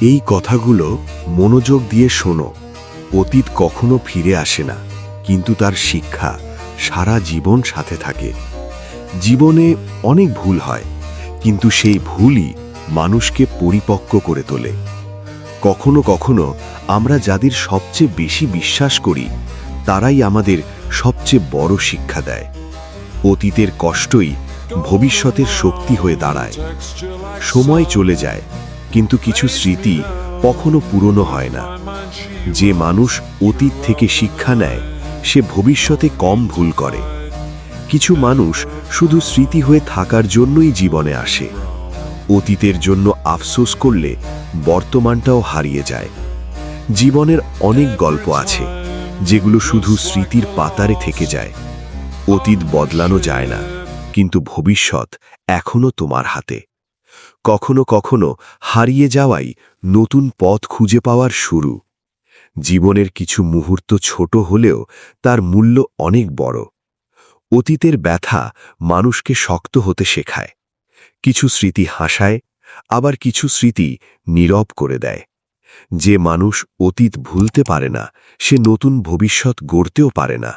এই কথাগুলো মনোযোগ দিয়ে শোনো। অতীত কখনো ফিরে আসে না, কিন্তু তার শিক্ষা সারা জীবন সাথে থাকে। জীবনে অনেক ভুল হয়, কিন্তু সেই ভুলই মানুষকে পরিপক্ক করে তোলে। কখনো কখনো আমরা যাদের সবচেয়ে বেশি বিশ্বাস করি, তারাই আমাদের সবচেয়ে বড় শিক্ষা দেয়। অতীতের কষ্টই ভবিষ্যতের শক্তি হয়ে দাঁড়ায়। সময় চলে যায়, কিন্তু কিছু স্মৃতি কখনো পুরনো হয় না। যে মানুষ অতীত থেকে শিক্ষা নেয়, সে ভবিষ্যতে কম ভুল করে। কিছু মানুষ শুধু স্মৃতি হয়ে থাকার জন্যই জীবনে আসে। অতীতের জন্য আফসোস করলে বর্তমানটাও হারিয়ে যায়। জীবনের অনেক গল্প আছে, যেগুলো শুধু স্মৃতির পাতারে থেকে যায়। অতীত বদলানো যায় না, কিন্তু ভবিষ্যৎ এখনো তোমার হাতে। কখনো কখনো হারিয়ে যাওয়াই নতুন পথ খুঁজে পাওয়ার শুরু। জীবনের কিছু মুহূর্ত ছোট হলেও তার মূল্য অনেক বড়। অতীতের ব্যথা মানুষকে শক্ত হতে শেখায়। কিছু স্মৃতি হাসায়, আবার কিছু স্মৃতি নীরব করে দেয়। যে মানুষ অতীত ভুলতে পারে না, সে নতুন ভবিষ্যৎ গড়তেও পারে না।